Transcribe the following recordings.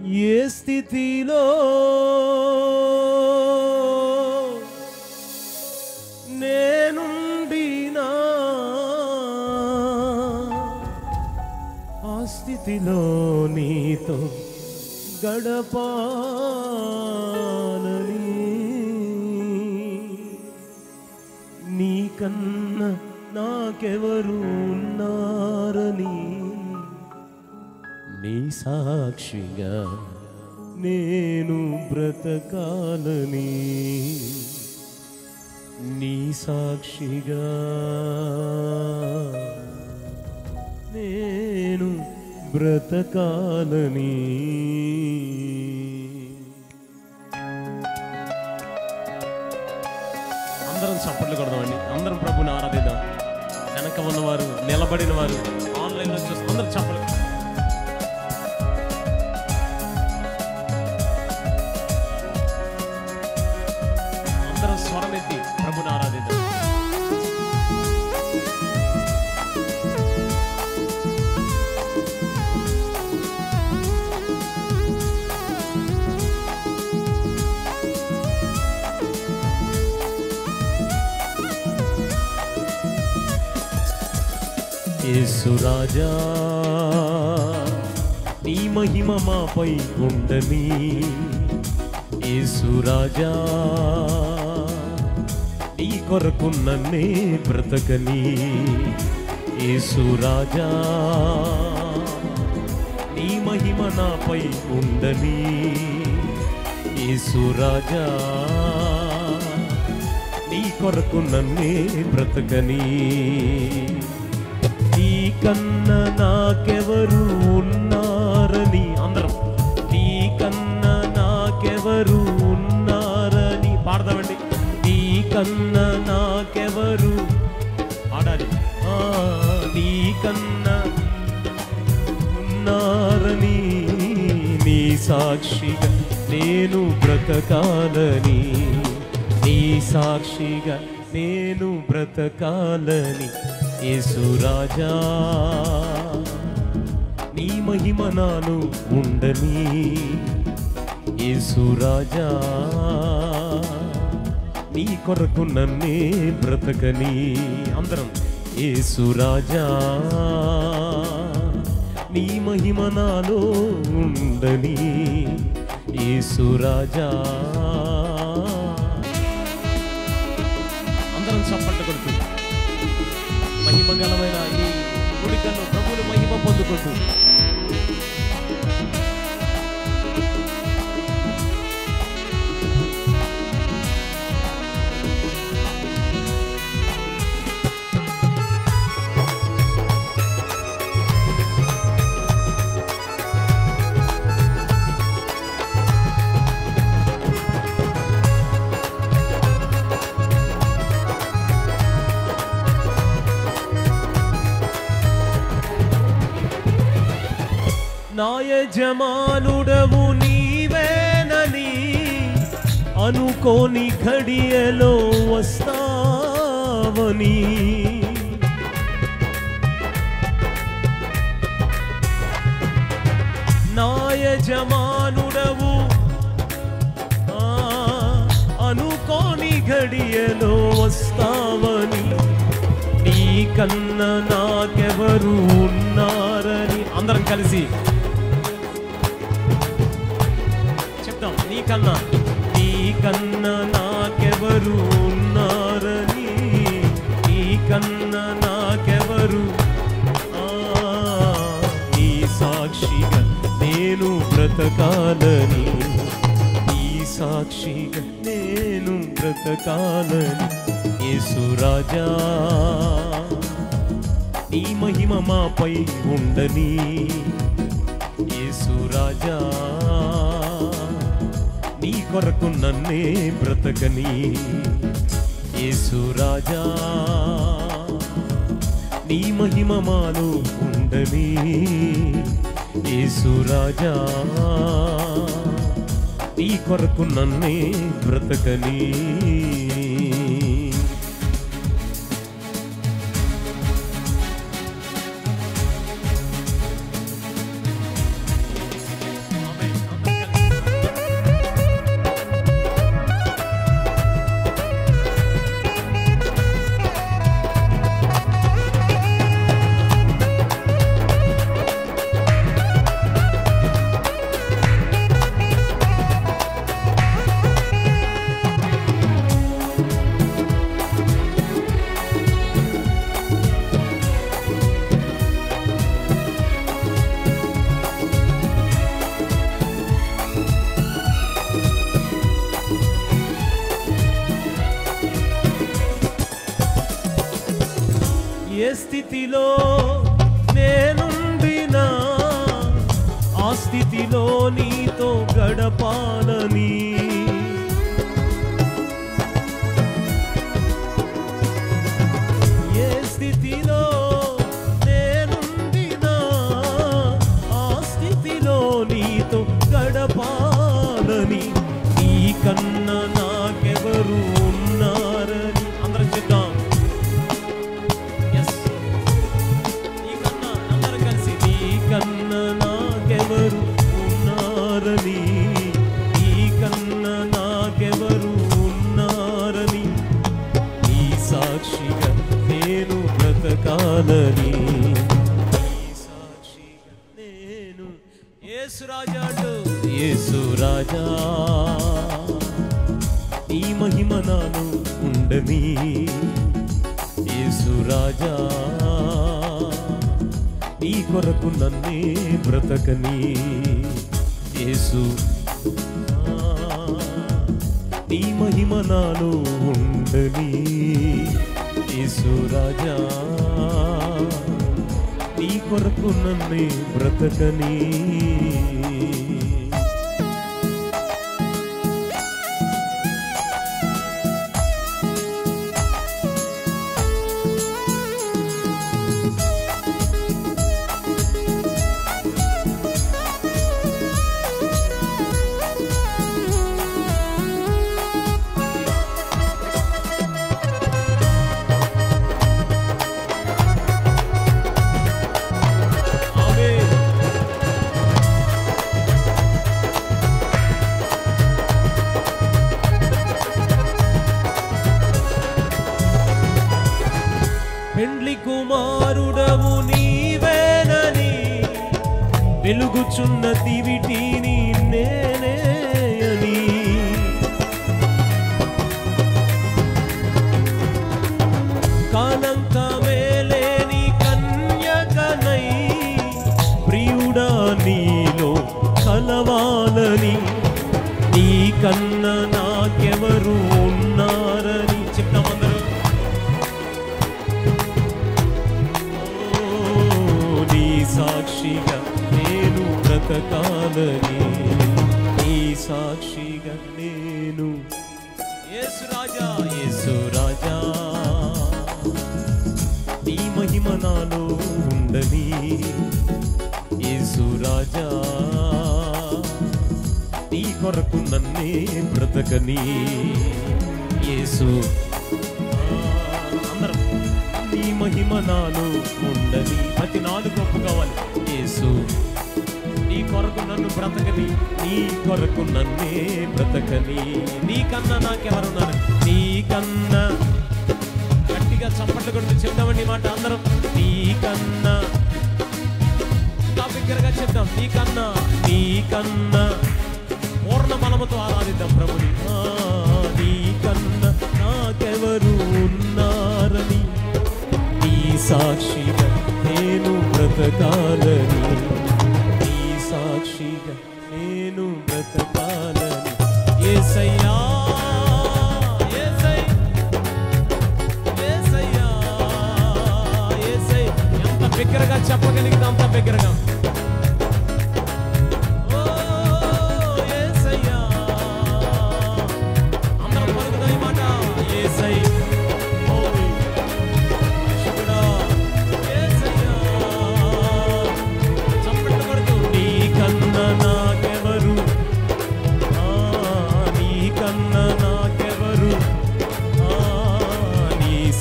ఏ స్థితిలో నేనుండినా ఆ స్థితిలో నీతో గడపాలని నీకన్నా నాకెవరు ఉన్నారని నీ సాక్షిగా నేను బ్రతకాలని నీ సాక్షిగా నేను బ్రతకాలని. అందరం చప్పట్లు కొడదామండి, అందరం ప్రభుని ఆరాధిద్దాం. వెనక ఉన్నవారు, నిలబడిన వారు, ఆన్లైన్లో చూసి అందరూ చప్పట్లు. అందరం స్వరమెత్తి ప్రభుని ఆరాధిద్దాం. యేసు రాజా నీ మహిమ మాపై ఉండని, యేసు రాజా నీ కొరకు నన్నే బ్రతకని, యేసు రాజా నీ మహిమ నాపై ఉండని, యేసు రాజా నీ కొరకు నన్నే బ్రతకని. నీకన్నా నాకెవరు ఉన్నారని, అందరం నీకన్నా నాకెవరు ఉన్నారని పాడదామండి. నీకన్నా నాకెవరు పాడాలి. నీకన్నా ఉన్నారని నీ సాక్షిగా నేను బ్రతకాలని, నీ సాక్షిగా నేను బ్రతకాలని. యేసు రాజా నీ మహిమ నాను ఉండని, యేసు రాజా నీ కొరకు నన్నే బ్రతకని. అందరం యేసు రాజా నీ మహిమ నాలో ఉండని, యేసు రాజా. అందరం చప్పట్లు కొడుతూ మహిమగలమైన ఈ గుడికల్లో ప్రభువుని మహిమ పొందుకుంటూ నా యజమానుడవు నీవేనని అనుకోని ఘడియలో వస్తావని, నా యజమానుడవు అనుకోని ఘడియలో వస్తావని, నీకన్నా నాకెవరు ఉన్నారని. అందరం కలిసి చెప్తాం. నీకన్నా నీకన్నా నాకెవరు ఉన్నారని, నీకన్నా నాకెవరు. నీ సాక్షిగా నేను బ్రతకాలని, నీ సాక్షిగా నేను బ్రతకాలని. యేసు రాజా నీ మహిమ మాపై ఉండని, యేసు రాజా నీ కొరకు నన్నే బ్రతకని, యేసు రాజా నీ మహిమ మాలో ఉండని, యేసు రాజా నీ కొరకు నన్నే బ్రతకని. స్థితిలో నేనుండినా ఆ స్థితిలో నీతో గడపాలని, ఏ స్థితిలో నేనుండినా ఆ స్థితిలో నీతో గడపాలని, నీ కన్నా నాకెవరు ఉన్నారని. అందరం చెప్తాం. కన్నా నాకెవరు ఉన్నారని, ఈ కన్నా నాకెవరు ఉన్నారని, ఈ సాక్షిగా నేను బ్రతకాలని, ఈ సాక్షిగా నేను. యేసు రాజా అంటూ, యేసు రాజా నీ మహిమ నాలో ఉండని, యేసు రాజా నీ కొరకు నన్నే బ్రతకని, యేసు నీ మహిమ నాలో ఉండని, యేసు రాజా నీ కొరకు నన్నే బ్రతకని. పెండ్లి కుమారుడవు నీవేనని వెలుగుచున్న దివిటీని నేనే అని, కాలంకమే లేని కన్యకనై ప్రియుడా నీలో కలవాలని, నీ కన్నా నాకెవరు ఉన్నారని. చెప్తామందరూ. సాక్షిగా నేను బ్రతకాలని, నీ సాక్షిగా నేను. యేసు రాజా, యేసు రాజా నీ మహిమ నాలో ఉండని, యేసు రాజా నీ కొరకు నన్నే బ్రతకని, యేసు అందరం నీ మహిమ నాలో ఉండని. ప్రతి నాలుగు ఒప్పుకోవాలి. యేసు నీ కొరకు నన్ను బ్రతకని, నీ కొరకు నన్నే బ్రతకని, నీ కన్నా నాకెవరున్నారు, నీ కన్నా. గట్టిగా చప్పట్లు కొడుతూ చెప్దామండి మాట అందరం. నీ కన్నా బిగ్గరగా చెప్దాం. నీ కన్నా, నీ కన్నా పూర్ణ బలముతో ఆరాధిద్దాం ప్రభుని. నీ కన్నా నాకెవరు ఉన్నారని, నీ సాక్షిగా నేను బ్రతకాలని, నీ సాక్షిగా నేను బ్రతకాలని. యేసయ్యా యేసయ్యా యేసయ్యా యేసయ్యా. ఎంత బిగ్గరగా చెప్పగలిగితే అంత బిగ్గరగా.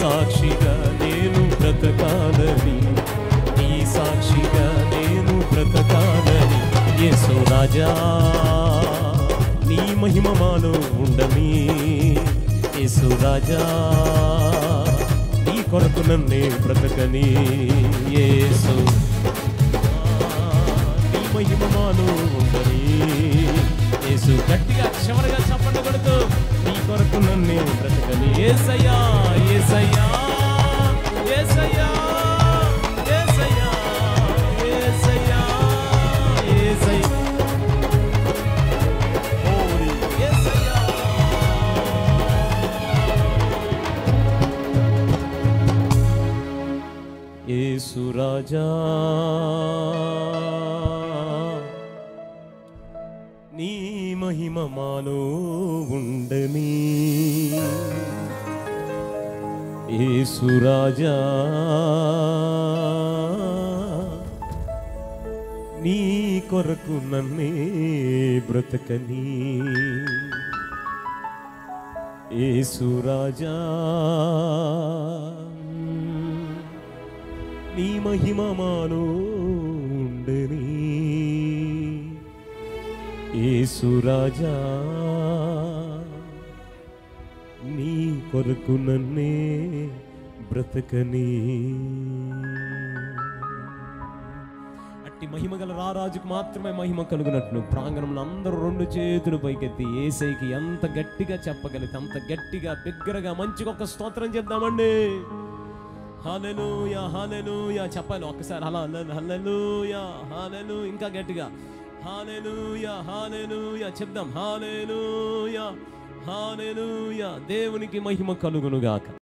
సాక్షిగా నేను బ్రతకాలని, నీ సాక్షిగా నేను బ్రతకాలని. యేసు రాజా నీ మహిమ మాలో ఉండని, యేసు రాజా నీ కొరకు నన్నే బ్రతకని, యేసు నీ మహిమ మాలో ఉండని, యేసు. గట్టిగా చివరిగా చప్పట్లు కొడుతూ నీ కొరకు నన్నే బ్రతకని. యేసయ్యా యేసయ్యా యేసయ్యా యేసయ్యా యేసయ్యా యేసయ్యా హోలీ యేసయ్యా. మహిమ మాలో ఉండని యేసు రాజా నీ కొరకు నన్నే బ్రతకని యేసు రాజా నీ మహిమ మాలో ఉండని యేసు రాజా నీ కొరకు నన్నే బ్రతకని. అట్టి మహిమ గల రారాజుకు మాత్రమే మహిమ కలుగునట్లు ప్రాంగణంలో అందరూ రెండు చేతులు పైకెత్తి యేసయ్యకి ఎంత గట్టిగా చెప్పగలిగితే అంత గట్టిగా బిగ్గరగా మంచిగా ఒక స్తోత్రం చెప్దామండి. హల్లెలూయా హల్లెలూయా చెప్పాలి ఒక్కసారి. హల్లెలూయా హల్లెలూయా ఇంకా గట్టిగా హల్లెలూయా హల్లెలూయా చెప్దాం. హల్లెలూయా హల్లెలూయా దేవునికి మహిమ కలుగును గాక.